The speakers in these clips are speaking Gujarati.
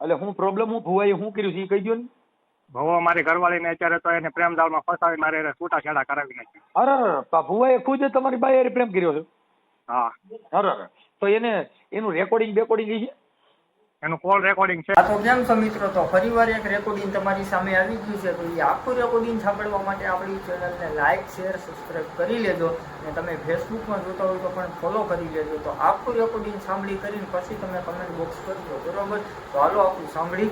એટલે હું પ્રોબ્લેમ હું ભુવાએ શું કર્યું છે એ કહી દો ને. ભવો મારી ઘરવાળીને અત્યારે તો એને પ્રેમ જાળમાં ફસાવી મારે એને છૂટાછેડા કરાવી નાખી. અરે ભુવાએ ખુદ તમારી બાઈ હારે પ્રેમ કર્યો છે. હા. અરે તો એનું રેકોર્ડિંગ બેકોર્ડિંગ છે. એનું કોલ રેકોર્ડિંગ છે. તો કેમ છો મિત્રો, તો ફરીવાર એક રેકોર્ડિંગ તમારી સામે આવી ગયું છે. તો એ આખું રેકોર્ડિંગ સાંભળવા માટે આપણી ચેનલને લાઇક શેર સબસ્ક્રાઇબ કરી લેજો અને તમે ફેસબુકમાં જોતા હોય તો પણ ફોલો કરી લેજો. તો આખું રેકોર્ડિંગ સાંભળી કરીને પછી તમે કમેન્ટ બોક્સ કરજો, બરોબર? તો હાલો આપણું સાંભળી.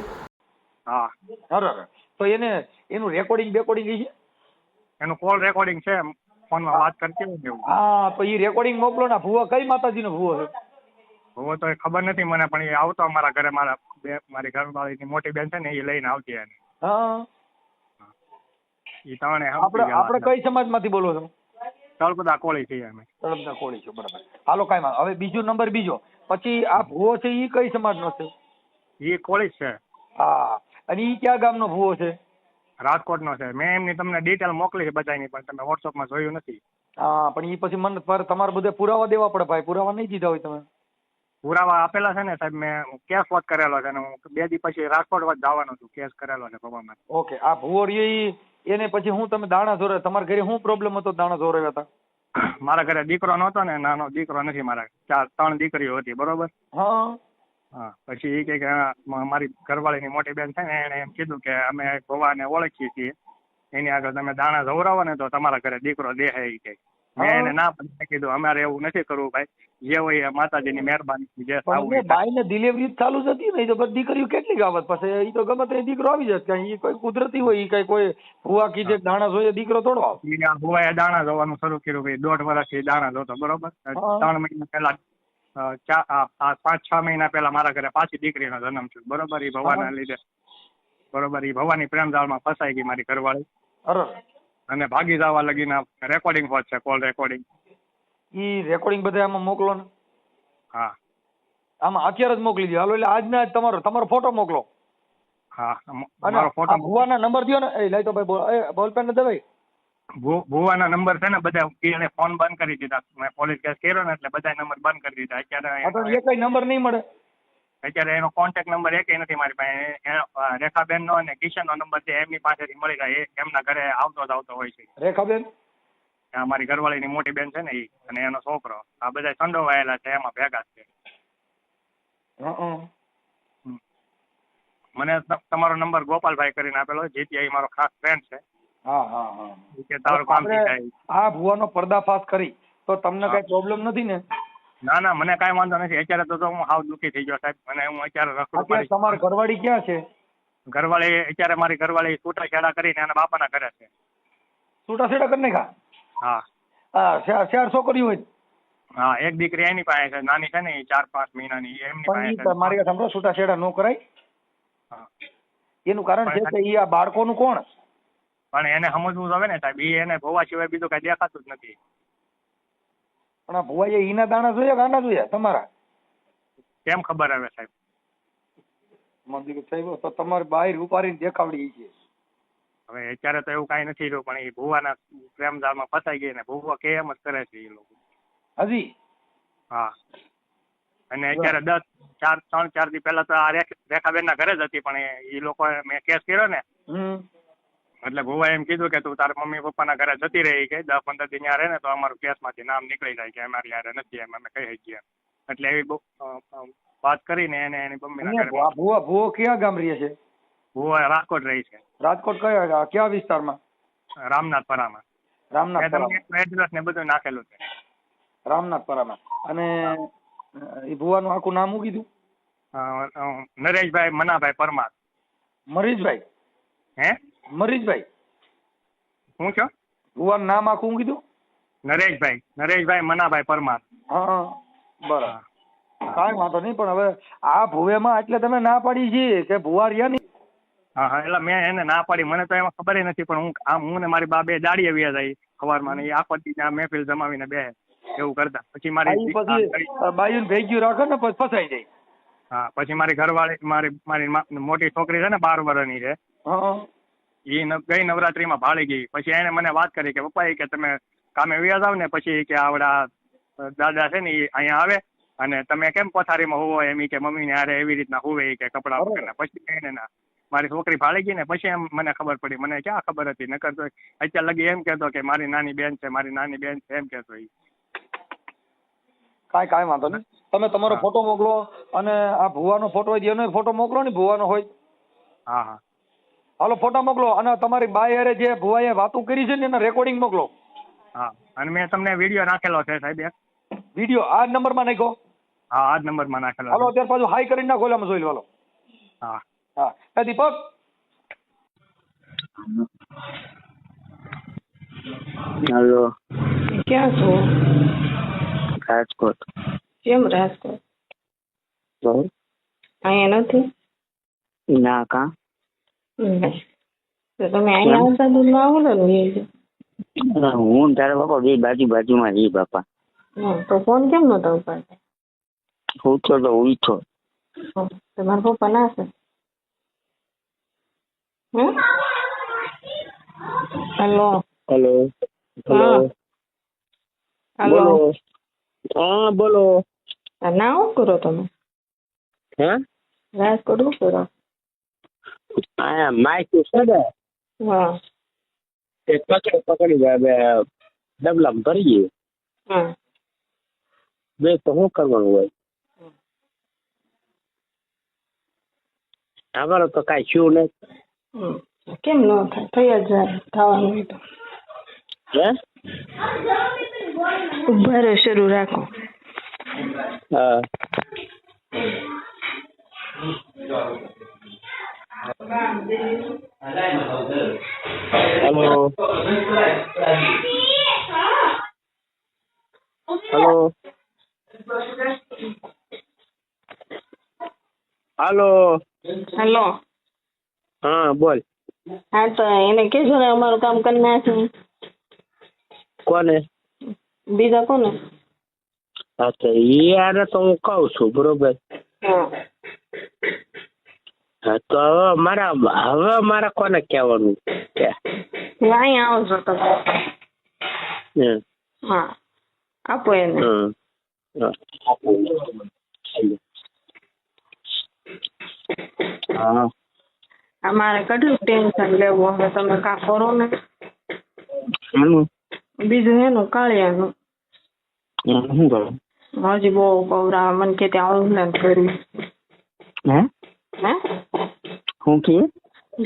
હા. અરે તો એનું રેકોર્ડિંગ બેકોર્ડિંગ છે. એનું કોલ રેકોર્ડિંગ છે, ફોનમાં વાત કરતી હોય ને એવું. હા તો એ રેકોર્ડિંગ મોકલો ને. ભુવા કઈ માતાજીનો ભુવો છે? ભવો તો એ ખબર નથી મને, પણ એ આવતો અમારા ઘરે. મારી ઘરવાળીની મોટી બેન છે ને એ લઈને આવતી એને. હા એ ત્રણે આપણે કઈ સમાજમાંથી બોલો છો? તળપદા કોળી છીએ અમે. તળપદા કોળી છો, બરાબર. હાલો કાંઈ માં. હવે બીજો નંબર બીજો. પછી આ ભુવો છે એ કઈ સમાજનો છે? એ કોળી જ છે. હા. અને ઈ ક્યાં ગામનો ભુવો છે? રાજકોટનો છે. મેં એમની તમને ડિટેલ મોકલી છે બધાની, પણ તમે વોટ્સઅપમાં જોયું નથી. હા પણ ઈ પછી મને તમારે બધે પુરાવા દેવા પડે ભાઈ. પુરાવા નહીં દીધા હોય તમે? પુરાવા આપેલા છે ને સાહેબ. મેં કેસ વોચ કરેલો છે ને હું 2 દી પછી રાજકોટ વચ જવાનો છું. કેસ કરેલો છે ભવામાં. ઓકે. આ ભુવો રહ્યો એને પછી હું તમે દાણા જોરે તમારા ઘરે શું પ્રોબ્લેમ હતો? દાણા જોરાવ્યા હતા? મારા ઘરે દીકરો નહોતો ને, નાનો દીકરો નથી મારા. 3 દીકરીઓ હતી, બરોબર? હા. હા. પછી એ કે મારી ઘરવાળીની મોટી બેન છે ને એને એમ કીધું કે અમે ભવાને ઓળખીએ છીએ, એની આગળ તમે દાણા જોવરાવો ને તો તમારા ઘરે દીકરો દેહે. એ કે મેં એને ના પણ કીધું અમારે એવું નથી કરવું ભાઈ, જે હોય એ માતાજીની મહેરબાની. જે બાઈ ને ડિલિવરી ચાલુ જ હતી ને, એ તો બધી દીકરીઓ કેટલી આવત પછી એ તો ગમે તે દીકરો આવી જશે. કઈ એ કોઈ કુદરતી હોય, એ કઈ કોઈ ભુવા કીધે દાણા જોઈએ દીકરો થોડો આવે. ભુવાએ દાણા જોવાનું શરૂ કર્યું ભાઈ. 1.5 વર્ષથી દાણા જોતો, બરોબર? 3 મહિના પહેલા 5-6 મહિના પહેલા મારા ઘરે પાછી દીકરીનો જન્મ થયો, બરોબર? એ ભવાના લીધે, બરોબર? એ ભવાની પ્રેમ જાળમાં ફસાઈ ગઈ મારી ઘરવાળી. અને ભાગી જવા લગીના રેકોર્ડિંગ હોત છે, કોલ રેકોર્ડિંગ. ઈ રેકોર્ડિંગ બધા આમાં મોકલો ને. હા. આમાં અત્યારે જ મોકલી દો. હાલો એટલે આજના જ તમારો ફોટો મોકલો. હા. મારો ફોટો ભુવાના નંબર દો ને. એ લઈ તો ભાઈ બોલપેન ને દે ભાઈ. ભુવાના નંબર છે ને બધા એને ફોન બંધ કરી દીધા. મેં પોલીસ કેસ કર્યો ને એટલે બધા નંબર બંધ કરી દીધા. અત્યારે કઈ નંબર નહીં મળે. અત્યારે એનો કોન્ટેક્ટ નંબર એકેય નથી મારી પાસે. રેખાબેન નો અને કિશન નો નંબર છે, એમની પાસેથી મળી જાય. એમના ઘરે આવતો હોય છે. રેખાબેન મારી ઘરવાળીની મોટી બેન છે ને એ, અને એનો છોકરો, આ બધા સંડોવાયેલા છે, એમાં ભેગા છે. મને તમારો નંબર ગોપાલભાઈ કરીને આપેલો. જીતી મારો ખાસ ફ્રેન્ડ છે. તારું કામ થઈ જાય. આ ભુવાનો પર્દાફાશ કરી તો તમને કઈ પ્રોબ્લેમ નથી ને? ના મને કઈ વાંધો નથી. અત્યારે તો હું હાવ દુઃખી થઈ ગયો સાહેબ. મને હું અત્યારે રખડું. તમારી ઘરવાળી ક્યાં છે? ઘરવાળી અત્યારે મારી ઘરવાળી છૂટાછેડા કરીને એના બાપાના ઘરે છે. છૂટાછેડા કરી નાખા? હા. 4 છોકરીઓ હોય? હા. એક દીકરી એની પાસે છે, નાની છે ને 4-5 મહિનાની, એમની પાસે છે. મારી વાત સાંભળો, છૂટાછેડા ન કરાય. એનું કારણ છે કે ઈ આ બાળકોનું કોણ? પણ એને સમજવું જોઈએ ને સાહેબ. એને ભોવા સિવાય બીજું કઈ દેખાતું જ નથી. પણ આ ભુવાએ ઈના દાણા જોયા ગાંડા જોયા તમારા? કેમ ખબર આવે સાહેબ? સાહેબ તો તમારી બાઈ ઉપાડીને દેખાવડી છે. હવે અત્યારે તો એવું કઈ નથી રહ્યું, પણ એ ભુવાના પ્રેમજાળમાં ફસાઈ ગઈ ને ભુવા કે એમ જ કરે છે એ લોકો હજી. હા. અને અત્યારે 3-4 દી પહેલા તો આ રેખાબેન ના ઘરે જ હતી, પણ એ લોકો મેં કેસ કર્યો ને એટલે ભુવા એમ કીધું કે તું તારા મમ્મી પપ્પાના ઘરે જતી રહી કે 10-15 દી ત્યાં રહે ને તો અમારું કેસમાંથી નામ નીકળી જાય કે અમારી યારે નથી, એમ અમે કહી શકીએ. એટલે એવી વાત કરીને એને એની મમ્મીના ઘરે. ભુવો કયા ગામ રહે છે? ભુવા રાજકોટ રહી છે. રાજકોટ કયા વિસ્તારમાં? રામનાથપરામાં. રામનાથપરામાં એડ્રેસ ને બધું નાખેલું છે. રામનાથપરામાં. અને એ ભુવાનું આખું નામ શું કીધું? નરેશભાઈ મનાભાઈ પરમાર. મરીશભાઈ? હે? મરીશભાઈ શું છો? ભુવાનું નામ આખું શું કીધું? નરેશભાઈ મનાભાઈ પરમાર. હા બરાબર. કાંઈ વાંધો નહીં, પણ હવે આ ભુવેમાં એટલે તમે ના પાડી છે કે ભુવા રહ્યા નહીં? હા. એટલે મેં એને ના પાડી. મને તો એમાં ખબર નથી, પણ હું ને મારી બા બે દાડીએ વ્યા જાય સવારમાં ને એ આખો દી મહેફિલ જમાવીને બે એવું કરતા. પછી મારી બાયું ભેગ્યું રાખે ને પછી ફસાઈ જાય. હા. પછી મારી ઘરવાળી મારી મોટી છોકરી છે ને 12 વર્ષની છે, એ ગઈ નવરાત્રીમાં ભાળી ગઈ. પછી એને મને વાત કરી કે પપ્પા કે તમે કામે વ્યા જાવ ને પછી કે આવડા દાદા છે ને એ અહીંયા આવે અને તમે કેમ પથારીમાં હોવો એમ ઈ કે મમ્મીને હારે એવી રીતના હોવે ઈ કે કપડાં વગરના. પછી એને ના મારી છોકરી ભાળી ગઈ ને પછી એમ મને ખબર પડી. મને ક્યાં ખબર હતી, નકર તો અત્યાર લગી એમ કહેતો કે મારી નાની બેન છે, મારી નાની બેન છે એમ કહેતો ઈ. કાંઈ વાંધો નહીં. તમે તમારો ફોટો મોકલો અને આ ભુવાનો ફોટો હોય એનો ફોટો મોકલો ને, ભુવાનો હોય. હા હા હાલો ફોટો મોકલો અને તમારી બાઈ હારે જે ભુવાએ વાતો કરી છે ને એના રેકોર્ડિંગ મોકલો. હા અને મેં તમને વિડીયો નાખેલો છે સાહેબ એક. વિડીયો આ નંબરમાં નાખો. હા આ જ નંબરમાં નાખેલો હાલો છે. અત્યારે પાછું હાઈ કરીને નાખો, આમાં જોઈ લો. હાલો હા હા. એ દીપક હેલો. ક્યાં છો? રાજકોટ. કેમ રાજકોટ? તો અહીંયા નથી? ના કા તો તમે અહીંયા આવતા દૂરમાં આવો ને લઈ. હું તારા બાપા બે બાજુમાં જઈ બાપા. તો ફોન કેમ નતો ઉપાડતા? ઉઠો તો ઉઠો. તમારા પપ્પા ના છે? Hello hello. હા બોલો. હા બોલો. ના શું કરો તમે? હે રાજકોટ શું કરો? આ માઇક છે ને હા એ પકડી જાય ડબલામાં ભરી ગયું. હા બે તો શું કરવાનું હોય? અમારો તો કાંઈ શું નહીં. કેમ ન થાય? થઈ જ જાય થવાનું હોય તો. હે ઉભા રહો, શરૂ રાખો. હા હેલો. હેલો. હાલો. હેલો. હા બોલ. હા તો એને કહેજો ને અમારું કામ કરી નાખે. કોને? બીજા કોને? અચ્છા યાર તો હું કહું છું બરોબર. હા હા તો હવે મારા કોને કહેવાનું છે? અહીંયા આવજો તમે. હા આપો એને. હા અમારે કેટલું ટેન્શન લેવું, હવે તમે કા કરો ને. બીજું એનું કાળિયાનું શું કરું? હજી બહુ ગૌરા મને કે ત્યાં આવું કર્યું. હે શું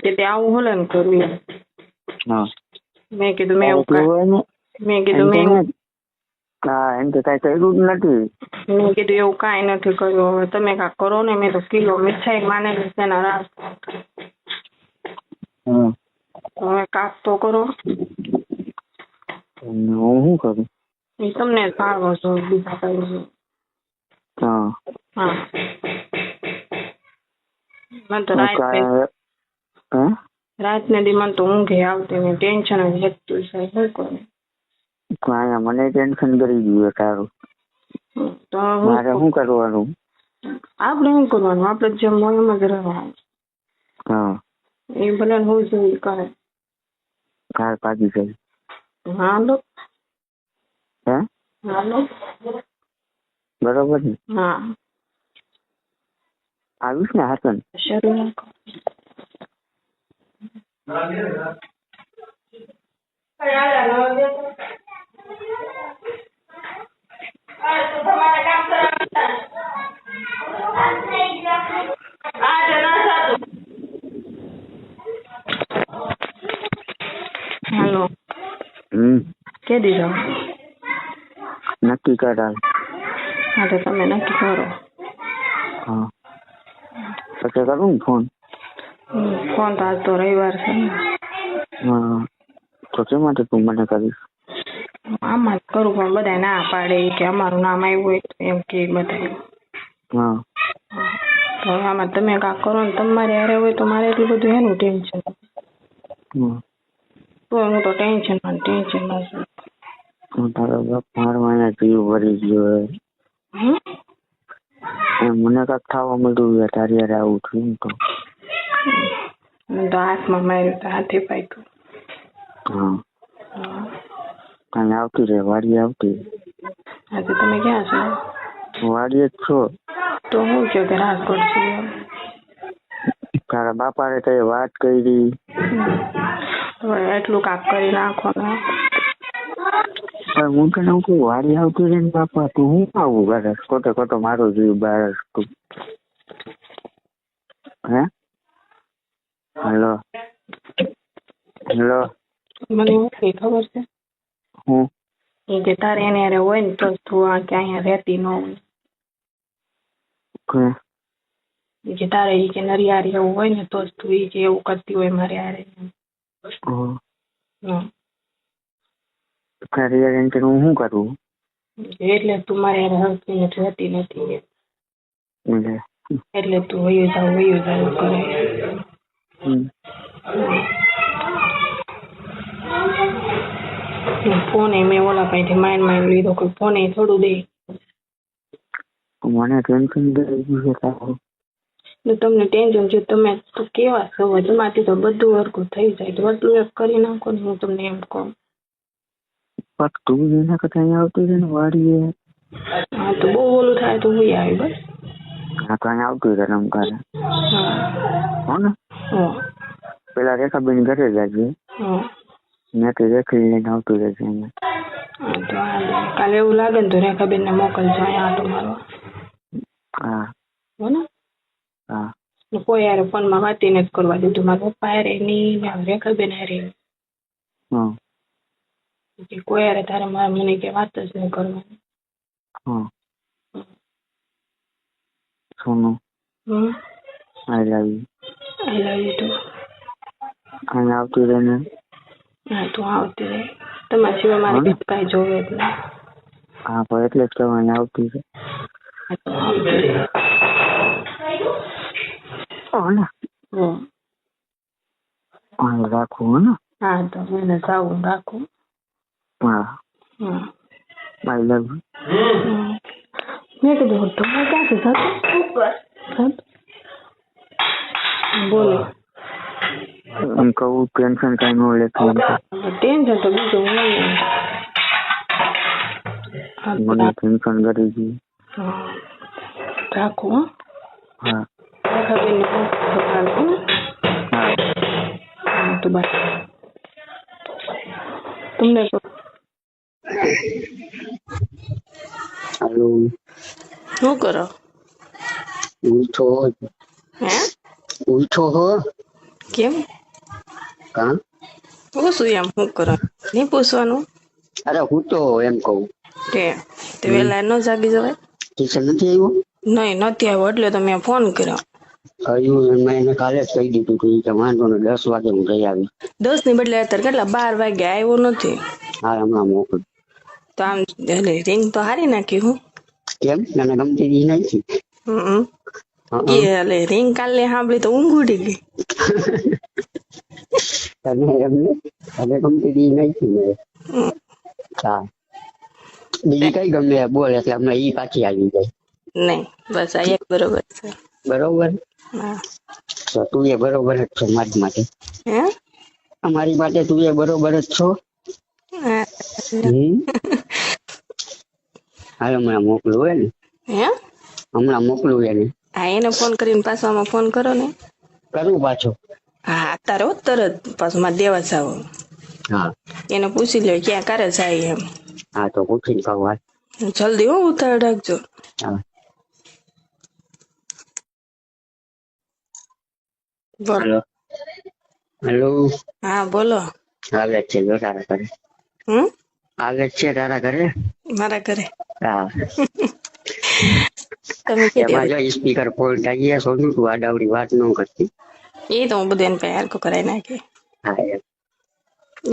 કે ત્યાં આવું હોલન કર્યું. હા મેં કીધું મેં કીધું હા એમ તો કઈ કર્યું જ નથી. મેં કીધું એવું કાંઈ નથી કર્યું, હવે તમે કાંક કરો ને. મેં તો કિલો મીઠાઈ માનેલી છે એના રાસ. હવે કાક તો કરો. હું શું કરું? એ તમને ફાળવો છો, બીજા કઈ. હા હા મને તો રાતને દી મને તો ઊંઘે આવતી ને ટેન્શન જ વધતું છે. શું કરું? મને ટેન્શન કરી ગયું તારું. તો મારે શું કરવાનું? આપણે શું કરવાનું? આપણે જેમ એમ જ રહેવાનું. હા એ ભલે હું જોઈ કરે. કાર પાકી ગઈ. હાલો હે હાલો બરોબર ને? હા આવીશ ને હાથન. શરૂ રાખો. હાલો કે દીધો નક્કી કરાવ. હા તો તમે નક્કી કરો. હા પછી કરું ને ફોન. ફોન તો આજ તો રવિવાર છે ને. હા તો કેમ માટે તું મને કરીશ? આમાં જ કરું પણ બધા ના પાડે કે અમારું નામ આવ્યું હોય એમ કે બધા. હા તો આમાં તમે કાંક કરો ને તમારે હારે હોય તો મારે એટલું બધું એનું ટેન્શન. તો હું તો ટેન્શનમાં છું. તારો બાપ મારો અહીંયા જીવ ભરી ગયો. મને કાંક થવા મળ્યું તારી યાર આવું થયું તો. હાથમાં માર્યું તો હાથે પાક્યું. હા કાંઈ આવતી રે વાડી આવતી. આજે તમે ક્યાં છો? વાડીએ જ છો. તો હું કે રાજકોટ છું એમ. તારા બાપાને કઈ વાત કરી? હવે એટલું કાપ કરી નાખો ને. પણ હું તને કહું વાડી આવતી રહે ને બાપા, તું હું આવું કરે ખોટે ખોટો મારો જીવ બાર તું. હે હેલો હેલો મને એવું કઈ ખબર છે હું એ કે તારે એને હારે હોય ને તો તું આ કે અહીંયા રહેતી ન હોય. કે તારે ઈ કે નરિયારી એવું હોય ને તો જ તું ઈ કે એવું કરતી હોય મારે હારે. તારી હું શું કરું? એટલે તું મારે હારે હરખીને રહેતી નથી એટલે તું વયું જાવ કરે. ફોન મેં ઓલા પાસેથી માઇન્ડ લીધો કોઈ ફોન થોડું દે. મને ટેન્શન થઈ ગયું છે તારું. તમને ટેન્શન છે તમે તો કેવા છો તમારાથી તો બધું હરખું થઈ જાય તો બધું એક કરી નાખો ને હું તમને એમ કહું. પણ તું એના કરતા અહીંયા આવતી છે ને વાડીએ. હા તો બહુ ઓલું થાય તો હું આવી બસ. હા તો અહીંયા આવતું રહે રમ કરે હો ને. પેલા રેખાબેન ઘરે જજે. મેં તો રેખી લઈને આવતું રહેશે અહીંયા. કાલે એવું લાગે ને તો રેખાબેન ને મોકલજો અહીંયા આટો મારવા. હા હો ને. હા કોઈ યાર ફોનમાં વાત નથી કરવા દીધું મારા પપ્પા હારે ની રેખાબેન હારે. કોઈ યાર તારે મારા મને કે વાત જ નહીં કરવાની. સોનું આઈ લવ યુ ટુ. અહીંયા આવતી રહે ને. હા તું આવતી રહે તમારા સિવાય મારે કઈ જોવે જ નહીં. હા પણ એટલે જ કહું અહીંયા આવતી રહે. રાખવું ને. હા તો એને જાવું રાખું. હા આઈ લવ યુ. મેં કીધું તો ક્યાંથી જતો બોલો. એમ કહું ટેન્શન કઈ ન લે. ટેન્શન તો બીજું હોય મને ટેન્શન કરી ગયું. રાખું. હા તો બસ તમને હાલો શું કરો? ઉઠો હે ઉઠો હો. કેમ કા પૂછું એમ શું કરો નહીં પૂછવાનું. અરે હું તો એમ કહું તે વેલા ન જાગી જવાય. ટ્યુશન નથી આવ્યો? નહીં નથી આવ્યો એટલે તો મેં ફોન કર્યો. મેં એને કાલે જ કહી દીધું કે વાંધો ને 10 વાગે હું જઈ આવી. 10 ની બદલે અત્યારે કેટલા 12 વાગે આવ્યો નથી. હા હમણાં મોકલું. તો આમ રિંગ તો હારી નાખી હું. કેમ મને ગમતી નથી? એટલે રિંગ કાલે સાંભળી તો ઊંઘ ઉડી ગઈ. તને એમને તને ગમતી નથી. હા બીજી કઈ ગમે બોલ એટલે હમણાં ઈ પાછી આવી જાય. નહીં બસ આ એક બરોબર છે. બરોબર. હા તો તું એ બરોબર જ છો મારી માટે. હે અમારી માટે તું એ બરોબર જ છો. હાલ હમણાં મોકલું હોય ને. હે હમણાં મોકલું એને. હા એને ફોન કરીને પાછો આમાં ફોન કરો ને. કરું પાછો. હા અત્યારે હો તરત પાછું મારે દેવા જાવ. હા એને પૂછી લ્યો ક્યાં કરે જાય એમ. હા તો પૂછીને કહું હાલ. જલ્દી હો ઉતાર રાખજો. હા બોલો. હેલો હા બોલો. આવે છે જો તારા ઘરે. આવે છે તારા ઘરે. મારા ઘરે. હા તમે એમાં જો સ્પીકર ફોન થાય સોનું તું આડાવડી વાત ન કરતી. એ તો હું બધું એને પાસે હરખું કરાવી નાખી. હા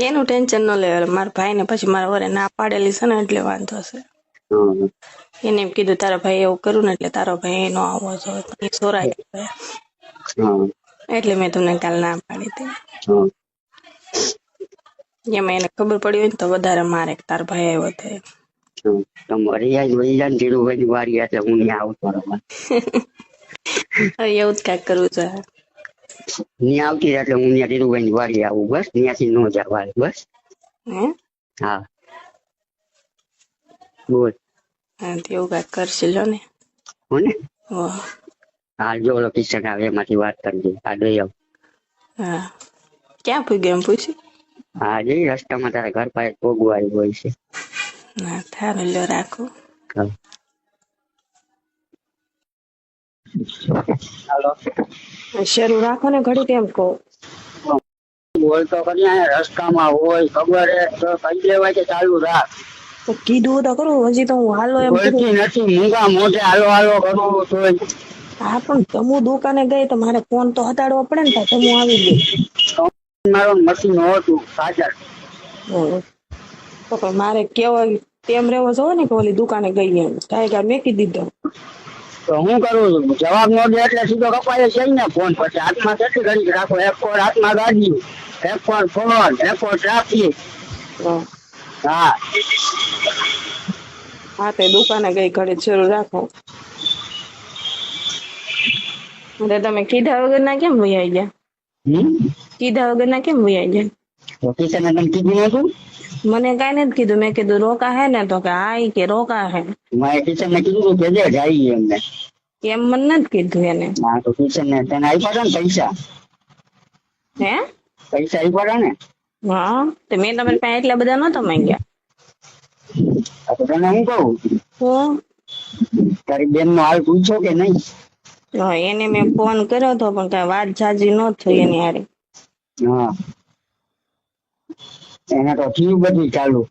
એનું ટેન્શન ન લે. મારા ભાઈ ને પછી મારા વરે ના પાડેલી છે ને એટલે વાંધો છે. એને એમ કીધું તારા ભાઈ એવું કરું ને એટલે તારો ભાઈ નો આવવો જોઈએ સોરાય એટલે મેં તમને કાલ ના પાડી હતી. એમાં એને ખબર પડી હોય ને તો વધારે મારે તાર ભાઈ આવ્યો હતો. તમારે ધીરુભાઈ વારી એટલે હું ત્યાં આવતો એવું જ કાંઈક કરવું છે. ત્યાં આવતી એટલે હું ત્યાં ધીરુભાઈ વારી આવું બસ. ત્યાંથી ન જવાય બસ. હે હા બોલ. હા એવું કાંઈક કરશે લો ને. હો ને. હો. હા જો ઓલો કિશન આવે એમાંથી વાત કરજે. આ દઈ આવ. હા ક્યાં પૂગ્યો એમ પૂછ્યું? હા જઈ રસ્તામાં તારા ઘર પાસે પોગવા આવ્યો હોય છે. ના થારું લ્યો રાખું. હા. હાલો. શરૂ રાખો ને ઘડી કેમ કહો. બોલતો કરી રસ્તામાં હોય ખબર હે તો કહી દેવાય કે ચાલુ રાખ. તો કીધું તો ખરું, હજી તો હું હાલો એમ કરું. બોલતી નથી મૂંગા મોઢે હાલો હાલો કરું તોય. હા પણ તમુ દુકાને ગઈ તો મારે ફોન તો હટાડવો પડે ને, તમુ આવી ગઈ. મારો મશીન હતું સાચા. તો પણ મારે કેવાય તેમ રેવો જોવે ને કે ઓલી દુકાને ગઈ એમ. કાંઈ મેકી દીધો. તો હું કરું છું જવાબ ન દે એટલે સીધો કપાય છે ને ફોન. પછી હાથમાં કેટલી ઘડી રાખો. એક ફોન હાથમાં ગાડી, એક ફોન ફોન, એક ફોન ટ્રાફિક. હા હા તે દુકાને ગઈ ઘડી શરૂ રાખો. એટલે તમે કીધા વગર ના કેમ વૈયા ગયા? કીધા વગર ના કેમ વૈયા ગયા? તો કિશને તમે કીધું નતું? મને કાંઈ નથી કીધું. મેં કીધું રોકા હે ને, તો કે હા કે રોકા હે. મેં કિશને કીધું કે જે જાય એમને. એમ મને નથી કીધું એને. હા તો કિશને તને આપ્યા ને પૈસા? હે પૈસા આપ્યા ને? હા તો મેં તમારી પાસે એટલા બધા નહોતા માંગ્યા. તો તને હું કહું, હું તારી બેન નો હાલ પૂછ્યો કે નહીં? એને મેં ફોન કર્યો હતો પણ કઈ વાત જાજી ન થઈ એની હારે. હા એને તો થયું બધું ચાલુ.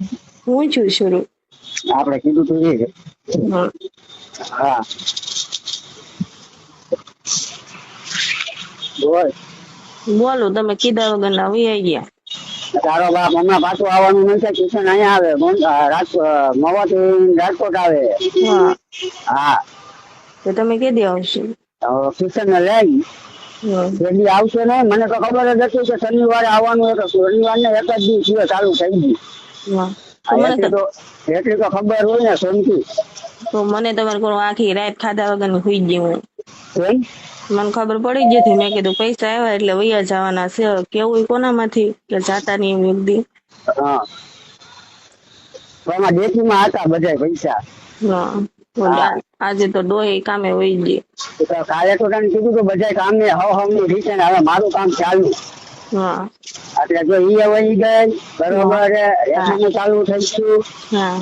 હું છું શરૂ. આપણે કીધું તું એ. હા બોલ. બોલું તમે કીધા વગર ના વૈયા ગયા. તારો બાપ હમણાં પાછું આવવાનું નથી. કિશન અહીંયા આવે મવાથી રાજકોટ આવે. હા તો તમે કેદી આવશો? કિશન ને લઈ પેલી આવશે ને. મને તો ખબર જ હતી કે શનિવારે આવવાનું હતું. શનિવાર ને એક જ દિવસ ચાલુ થઈ ગયું. એટલી તો ખબર હોય ને સોનથી. તો મને તમારે કોઈ આખી રાત ખાધા વગર ની સુઈ ગઈ હું. કેમ? મને ખબર પડી ગઈ હતી. મેં કીધું પૈસા આવ્યા એટલે વૈયા જવાના છે. કેવું કોનામાંથી કે જાતા નહીં એમ એક દી. હા એમાં ડેકીમાં હતા બધા પૈસા. આજે તો ડોહી કામે વહી ગઈ. કાલે તો તને કીધું કે બધા કામ ને હવ રીતે હવે મારું કામ ચાલુ. એટલે જો ઈ વહી ગઈ બરોબર રેખાનું ચાલુ થઈ ગયું.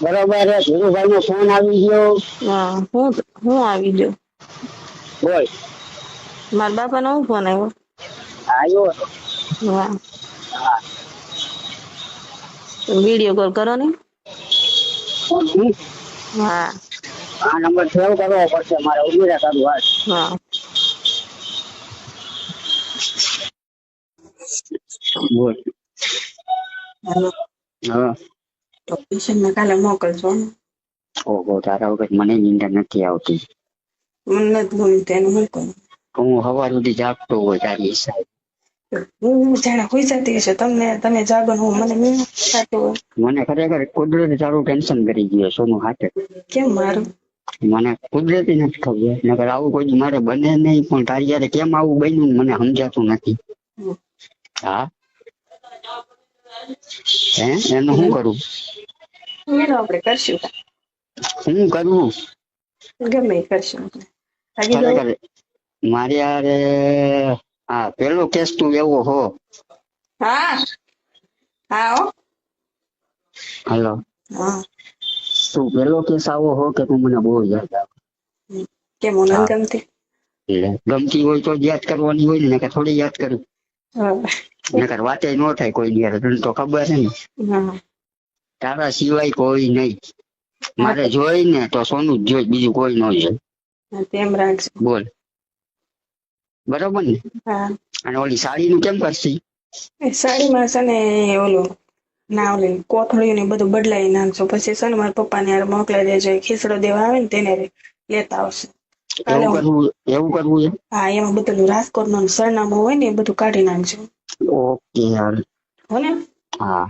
બરોબર ધીરુભાઈ નો ફોન આવી ગયો. હું આવી ગયો? બોલ. મારા બાપા નો ફોન આવ્યો? આવ્યો હતો. હા વિડીયો કોલ કરો ને. હા આ નંબર સેવ કરવો પડશે મારે. ઉમેરા કરું વાત. હા બોલ. હા તો કિશન ને કાલે મોકલજો. ઓહો તારા વખત મને નીંદર નથી આવતી. મને નથી ગમતું એનું શું કરું? હું સવાર સુધી જાગતો હોય તારી હિસાબે. હું જાણે હોઈ જતી હશે તમને. તમે જાગો હું મને થતું હોય. મને ખરેખર કુદરતી તારું ટેન્શન કરી ગયો સોનું હાથે. કેમ મારું? મને કુદરતી નથી ખબર. નકર આવું કોઈ મારે બને નહીં. પણ તારી યારે કેમ આવું બન્યું મને સમજાતું નથી. હા હે એનું શું કરું? એનું આપણે કરશું. શું કરવું? ગમે કરશું. ખરેખર મારી યારે હા પેલો કેસ તું એવો હો. હા હા હાલો હા તું પેલો કેસ આવો હો કે તું મને બહુ યાદ આવે. કેમ મને ગમતી? ગમતી હોય તો યાદ કરવાની હોય ને કે થોડી યાદ કરું. નકર વાતે ન થાય કોઈ દિવસ. તને તો ખબર છે ને. તારા સિવાય કોઈ નહીં. મારે જોઈ ને તો સોનું જ જોઈ, બીજું કોઈ ન જોઈ. તેમ રાખજો. બોલ. બરોબર ને? અને ઓલી સાડી નું કેમ કરશી? સાડીમાં છે ને ઓલું ના ઓલી કોથળીઓ ને બધું બદલાવી નાખજો. પછી છે ને મારા પપ્પા ને મોકલાઈ દેજો. ખીચડો દેવા આવે ને તેને લેતા આવશે. એવું કરવું છે? હા એમાં બધું રાજકોટ નું સરનામું હોય ને એ બધું કાઢી નાખજો. ઓકે યાર. હો ને? હા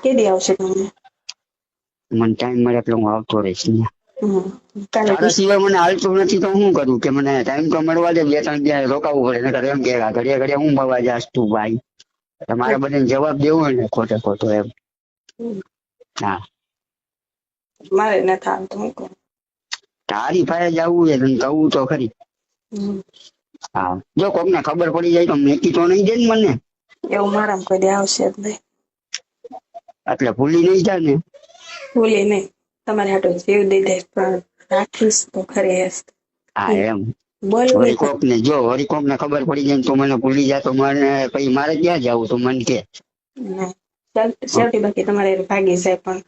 કેદી આવશે તમને? મને ટાઈમ મળે એટલે હું આવતો રહીશ. તારા સિવાય મને હાલતું નથી તો હું કરું કે મને ટાઈમ તો મળવા દે. 2-3 દિવસ રોકાવું પડે. નકર એમ કે ઘડિયા ઘડિયા હું મળવા જાસ તું ભાઈ. મારે બધાને જવાબ દેવો હોય ને ખોટે ખોટો એમ. હા મારે નથી આવતું હું કહું. તારી પાસે જ આવવું છે તને કહું તો ખરી. હા જો કોકને ખબર પડી જાય તો મેકી તો નહીં દે ને મને. એવું મારામાં કોઈ દી આવશે જ નહીં. એટલે ભૂલી નહીં જાય ને. ભૂલી નહીં. તમારે હાટું જીવ દઈ દઈશ પણ રાખીશ તો ખરી હશે. હા એમ બોલવું હરિકોક ને જો હરિકોક ને ખબર પડી જાય ને તો મને ભૂલી જાય તો મને પછી મારે ક્યાં જવું તો મને કે. છેવટી બાકી તમારે ભાગી જાય પણ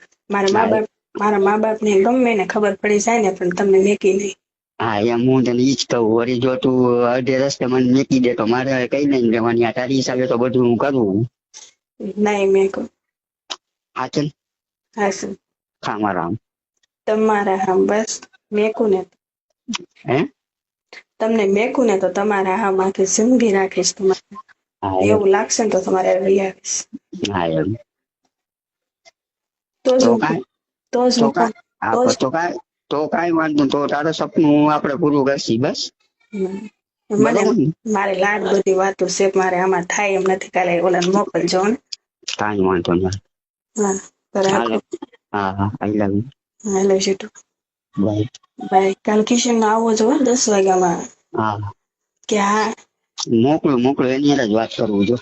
મારા મા બાપ ને ગમે ને ખબર પડી જાય ને પણ તમને મેકી નહીં. હા એમ હું તને ઈ જ કહું વળી જો તું અડધે રસ્તે મને મેકી દે તો મારે કઈ નહીં રહેવાની. આ તારી હિસાબે તો બધું હું કરું. નહીં મેકો. હા ચલ હા સર ખા મારા આમ. તમારા હામ બસ મેકું ને હે તમને મેકું ને તો તમારા હામ આખી જિંદગી રાખીશ તમારે. હા એમ. એવું લાગશે ને તો તમારે લઈ આવીશ. હા એમ તો જ તો હું કાંઈ તો જ તો હું કાંઈ હા તો કાંઈ વાંધો નહીં. તો તારું સપનું આપણે પૂરું કરશી બસ. મને મારે લાડ બધી વાતો છે મારે આમાં થાય એમ નથી. કાલે ઓલાને મોકલજો ને. કાંઈ વાંધો નહીં. હા તો રાખો. હા હા આઈ લવ યુ. હેલો શીટુ બાય. બાય. કાલ કિશન આવો છો 10 વાગ્યામાં. હા કે હા મોકલું એની હારે જ વાત કરવું જો.